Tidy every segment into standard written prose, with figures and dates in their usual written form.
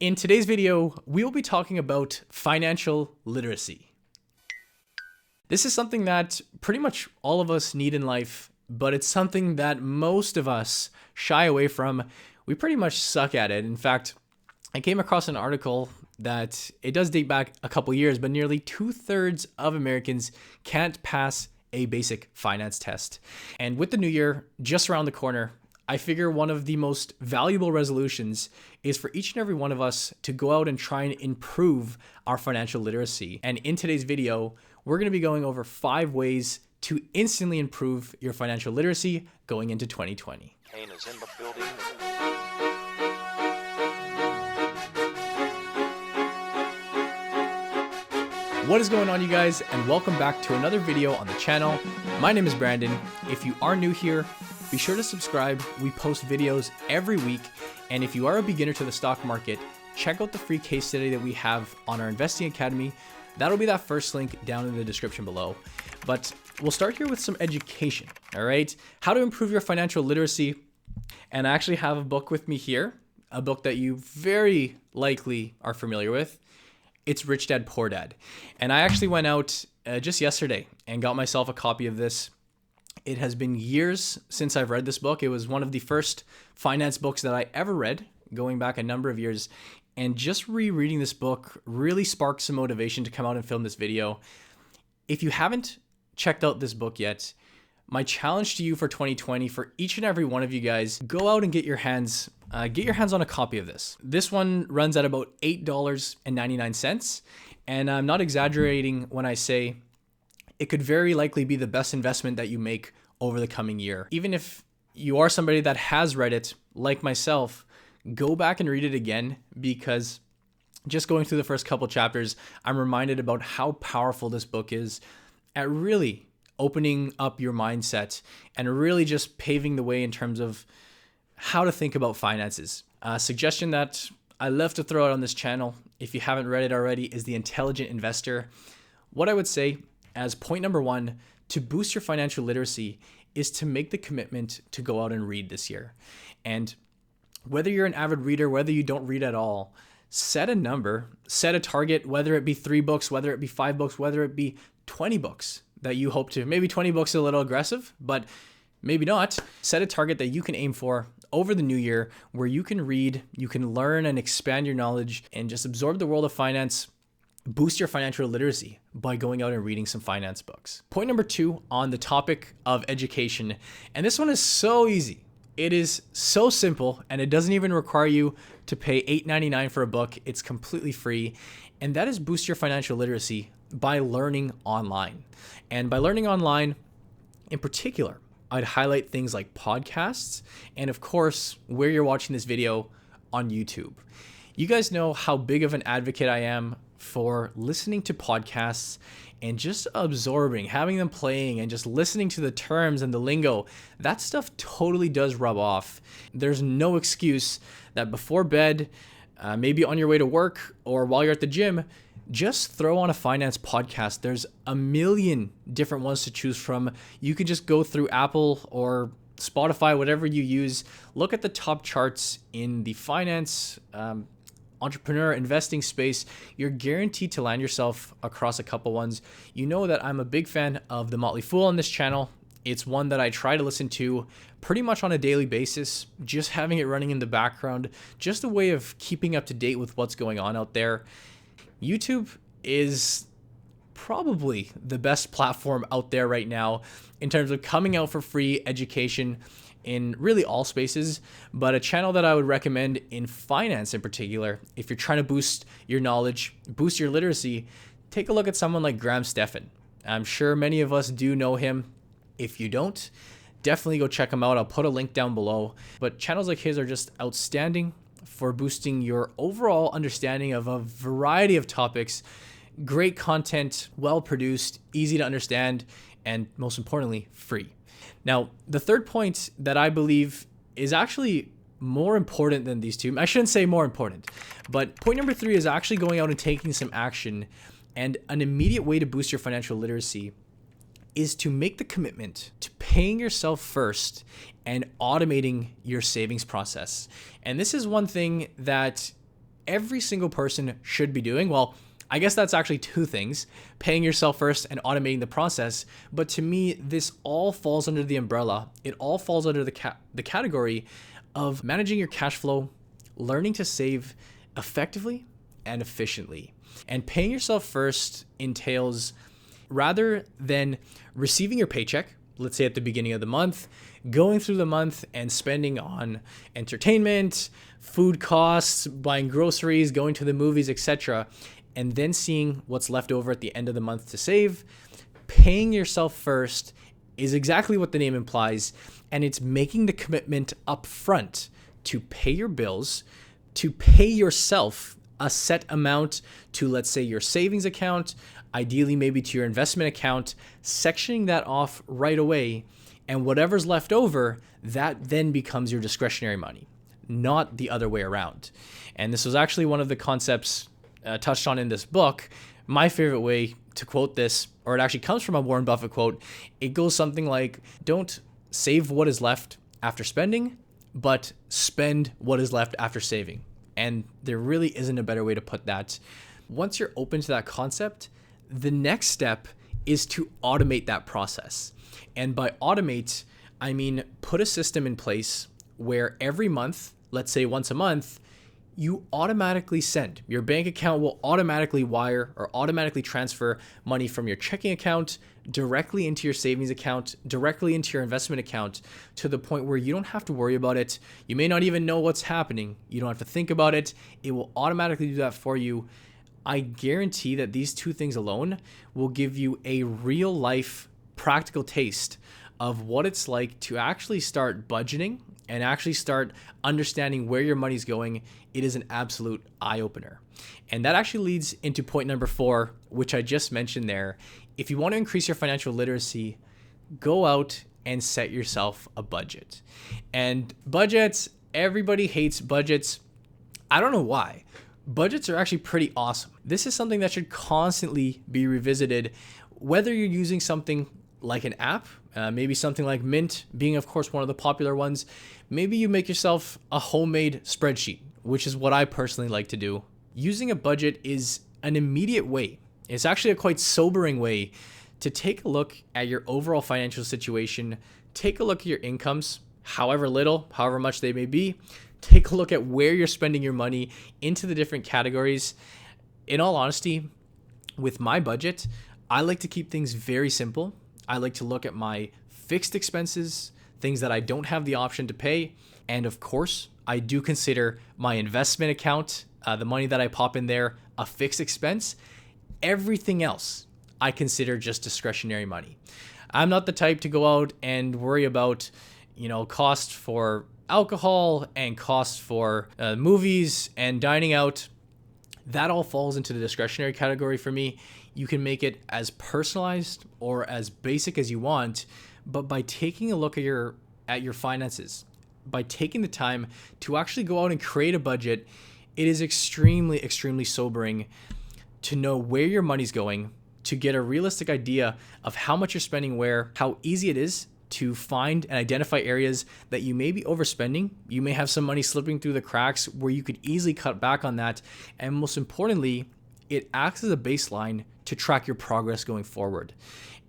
In today's video, we will be talking about financial literacy. This is something that pretty much all of us need in life, but it's something that most of us shy away from. We pretty much suck at it. In fact, I came across an article that it does date back a couple years, but nearly 2/3 of Americans can't pass a basic finance test. And with the new year just around the corner, I figure one of the most valuable resolutions is for each and every one of us to go out and try and improve our financial literacy. And in today's video, we're going to be going over 5 ways to instantly improve your financial literacy going into 2020. Kane is in the building. What is going on, you guys, and welcome back to another video on the channel. My name is Brandon. If you are new here, be sure to subscribe. We post videos every week. And if you are a beginner to the stock market, check out the free case study that we have on our Investing Academy. That'll be that first link down in the description below. But we'll start here with some education, all right? How to improve your financial literacy. And I actually have a book with me here, a book that you very likely are familiar with. It's Rich Dad, Poor Dad. And I actually went out just yesterday and got myself a copy of this. It has been years since I've read this book. It was one of the first finance books that I ever read, going back a number of years. And just rereading this book really sparked some motivation to come out and film this video. If you haven't checked out this book yet, my challenge to you for 2020, for each and every one of you guys, go out and get your hands on a copy of this. This one runs at about $8.99. And I'm not exaggerating when I say it could very likely be the best investment that you make over the coming year. Even if you are somebody that has read it, like myself, go back and read it again, because just going through the first couple chapters, I'm reminded about how powerful this book is at really opening up your mindset and really just paving the way in terms of how to think about finances. A suggestion that I love to throw out on this channel, if you haven't read it already, is The Intelligent Investor. What I would say as point number 1 to boost your financial literacy is to make the commitment to go out and read this year. And whether you're an avid reader, whether you don't read at all, set a number, set a target, whether it be 3 books, whether it be 5 books, whether it be 20 books that you hope to. Maybe 20 books is a little aggressive, but maybe not. Set a target that you can aim for over the new year, where you can read, you can learn and expand your knowledge and just absorb the world of finance. Boost your financial literacy by going out and reading some finance books. Point number 2 on the topic of education, and this one is so easy. It is so simple, and it doesn't even require you to pay $8.99 for a book. It's completely free, and that is boost your financial literacy by learning online. And by learning online, in particular, I'd highlight things like podcasts, and of course, where you're watching this video on YouTube. You guys know how big of an advocate I am for listening to podcasts and just absorbing, having them playing and just listening to the terms and the lingo. That stuff totally does rub off. There's no excuse that before bed, maybe on your way to work or while you're at the gym, just throw on a finance podcast. There's a million different ones to choose from. You can just go through Apple or Spotify, whatever you use. Look at the top charts in the finance, entrepreneur investing space. You're guaranteed to land yourself across a couple ones. You know that I'm a big fan of The Motley Fool on this channel. It's one that I try to listen to pretty much on a daily basis, just having it running in the background, just a way of keeping up to date with what's going on out there. YouTube is probably the best platform out there right now in terms of coming out for free education in really all spaces, but a channel that I would recommend in finance in particular, if you're trying to boost your knowledge, boost your literacy, take a look at someone like Graham Stephan. I'm sure many of us do know him. If you don't, definitely go check him out. I'll put a link down below. But channels like his are just outstanding for boosting your overall understanding of a variety of topics. Great content, well produced, easy to understand, and most importantly, free. Now, the third point that I believe is actually more important than these two. I shouldn't say more important, but point number 3 is actually going out and taking some action. And an immediate way to boost your financial literacy is to make the commitment to paying yourself first and automating your savings process. And this is one thing that every single person should be doing. Well, I guess that's actually two things: paying yourself first and automating the process. But to me, this all falls under the umbrella. It all falls under the category of managing your cash flow, learning to save effectively and efficiently. And paying yourself first entails, rather than receiving your paycheck, let's say at the beginning of the month, going through the month and spending on entertainment, food costs, buying groceries, going to the movies, etc., and then seeing what's left over at the end of the month to save. Paying yourself first is exactly what the name implies, and it's making the commitment up front to pay your bills, to pay yourself a set amount to, let's say, your savings account, ideally maybe to your investment account, sectioning that off right away, and whatever's left over, that then becomes your discretionary money, not the other way around. And this was actually one of the concepts touched on in this book. My favorite way to quote this, or it actually comes from a Warren Buffett quote. It goes something like, don't save what is left after spending, but spend what is left after saving. And there really isn't a better way to put that. Once you're open to that concept, the next step is to automate that process. And by automate, I mean put a system in place where every month, let's say once a month, you automatically send. Your bank account will automatically wire or automatically transfer money from your checking account directly into your savings account, directly into your investment account, to the point where you don't have to worry about it. You may not even know what's happening. You don't have to think about it. It will automatically do that for you. I guarantee that these two things alone will give you a real life practical taste of what it's like to actually start budgeting and actually start understanding where your money's going. It is an absolute eye-opener. And that actually leads into point number 4, which I just mentioned there. If you want to increase your financial literacy, go out and set yourself a budget. And budgets, everybody hates budgets. I don't know why. Budgets are actually pretty awesome. This is something that should constantly be revisited, whether you're using something like an app, maybe something like Mint being, of course, one of the popular ones. Maybe you make yourself a homemade spreadsheet, which is what I personally like to do. Using a budget is an immediate way. It's actually a quite sobering way to take a look at your overall financial situation, take a look at your incomes, however little, however much they may be. Take a look at where you're spending your money into the different categories. In all honesty, with my budget, I like to keep things very simple. I like to look at my fixed expenses, things that I don't have the option to pay. And of course, I do consider my investment account, the money that I pop in there, a fixed expense. Everything else I consider just discretionary money. I'm not the type to go out and worry about, cost for alcohol and cost for movies and dining out. That all falls into the discretionary category for me. You can make it as personalized or as basic as you want, but by taking a look at your finances, by taking the time to actually go out and create a budget, it is extremely, extremely sobering to know where your money's going, to get a realistic idea of how much you're spending where, how easy it is to find and identify areas that you may be overspending. You may have some money slipping through the cracks where you could easily cut back on that. And most importantly, it acts as a baseline to track your progress going forward.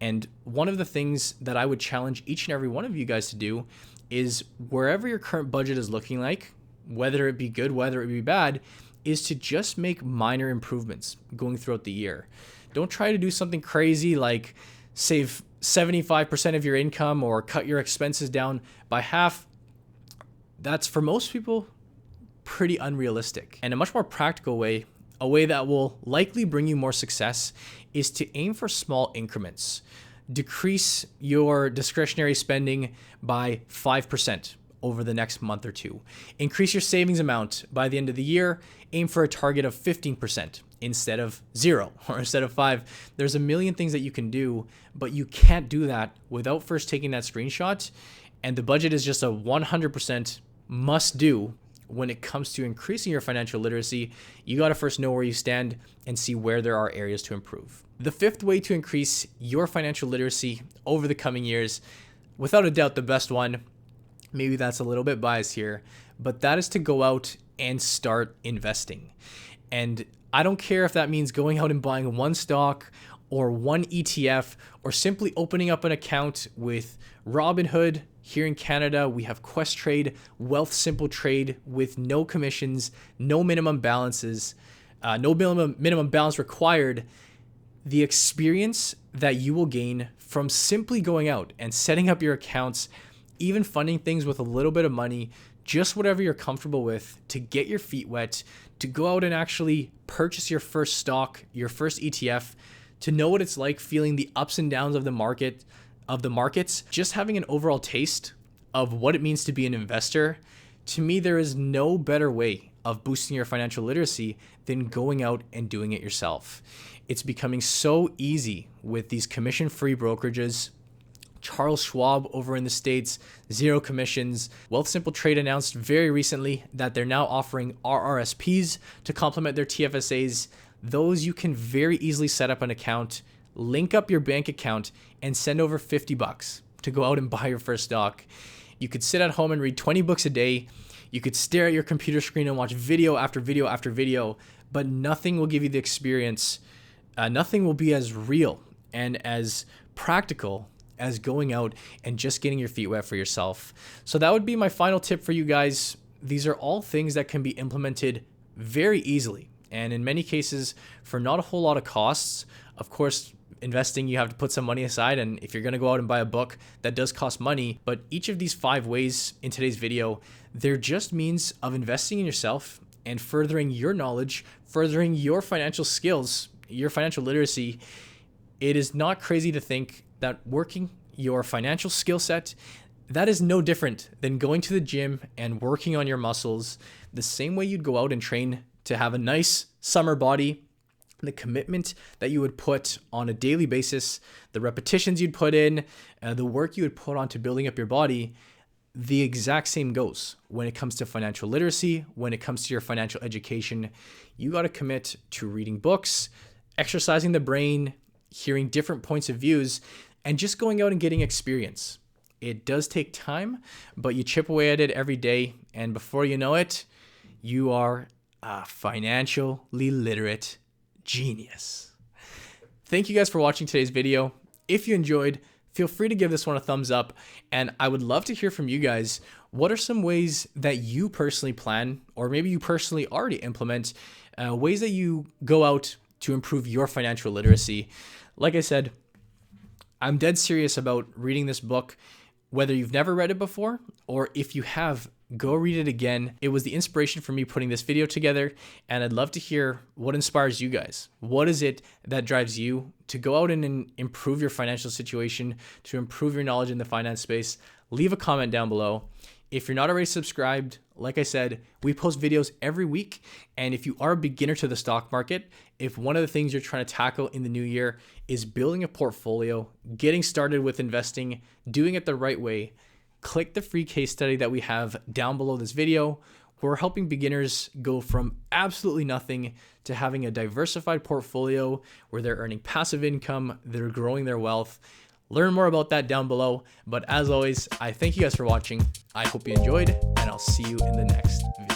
And one of the things that I would challenge each and every one of you guys to do is, wherever your current budget is looking like, whether it be good, whether it be bad, is to just make minor improvements going throughout the year. Don't try to do something crazy like save 75% of your income or cut your expenses down by half. That's, for most people, pretty unrealistic. And a much more practical way, a way that will likely bring you more success, is to aim for small increments. Decrease your discretionary spending by 5% over the next month or two. Increase your savings amount by the end of the year. Aim for a target of 15% instead of 0 or instead of 5. There's a million things that you can do, but you can't do that without first taking that screenshot. And the budget is just a 100% must do. When it comes to increasing your financial literacy, you got to first know where you stand and see where there are areas to improve. The 5th way to increase your financial literacy over the coming years, without a doubt the best one, maybe that's a little bit biased here, but that is to go out and start investing. And I don't care if that means going out and buying one stock or one ETF, or simply opening up an account with Robinhood. Here in Canada, we have Questrade, Wealth Simple Trade with no commissions, no minimum balances, no minimum balance required. The experience that you will gain from simply going out and setting up your accounts, even funding things with a little bit of money, just whatever you're comfortable with, to get your feet wet, to go out and actually purchase your first stock, your first ETF, to know what it's like feeling the ups and downs of the markets, just having an overall taste of what it means to be an investor. To me, there is no better way of boosting your financial literacy than going out and doing it yourself. It's becoming so easy with these commission-free brokerages. Charles Schwab over in the States, zero commissions. Wealth Simple Trade announced very recently that they're now offering RRSPs to complement their TFSAs. Those you can very easily set up an account, link up your bank account, and send over $50 to go out and buy your first stock. You could sit at home and read 20 books a day. You could stare at your computer screen and watch video after video after video, but nothing will give you the experience. Nothing will be as real and as practical as going out and just getting your feet wet for yourself. So that would be my final tip for you guys. These are all things that can be implemented very easily, and in many cases for not a whole lot of costs. Of course, investing, you have to put some money aside, and if you're going to go out and buy a book, that does cost money. But each of these 5 ways in today's video, they're just means of investing in yourself and furthering your knowledge, furthering your financial skills, your financial literacy. It is not crazy to think that working your financial skill set, that is no different than going to the gym and working on your muscles the same way you'd go out and train to have a nice summer body. The commitment that you would put on a daily basis, the repetitions you'd put in, the work you would put on to building up your body, the exact same goes when it comes to financial literacy, when it comes to your financial education. You got to commit to reading books, exercising the brain, hearing different points of views, and just going out and getting experience. It does take time, but you chip away at it every day, and before you know it, you are a financially literate genius. Thank you guys for watching today's video. If you enjoyed, feel free to give this one a thumbs up, and I would love to hear from you guys. What are some ways that you personally plan, or maybe you personally already implement, ways that you go out to improve your financial literacy? Like I said, I'm dead serious about reading this book, whether you've never read it before, or if you have, go read it again. It was the inspiration for me putting this video together, and I'd love to hear what inspires you guys. What is it that drives you to go out and improve your financial situation, to improve your knowledge in the finance space? Leave a comment down below. If you're not already subscribed, like I said, we post videos every week. And if you are a beginner to the stock market, if one of the things you're trying to tackle in the new year is building a portfolio, getting started with investing, doing it the right way, click the free case study that we have down below this video. We're helping beginners go from absolutely nothing to having a diversified portfolio where they're earning passive income, they're growing their wealth. Learn more about that down below. But as always, I thank you guys for watching. I hope you enjoyed, and I'll see you in the next video.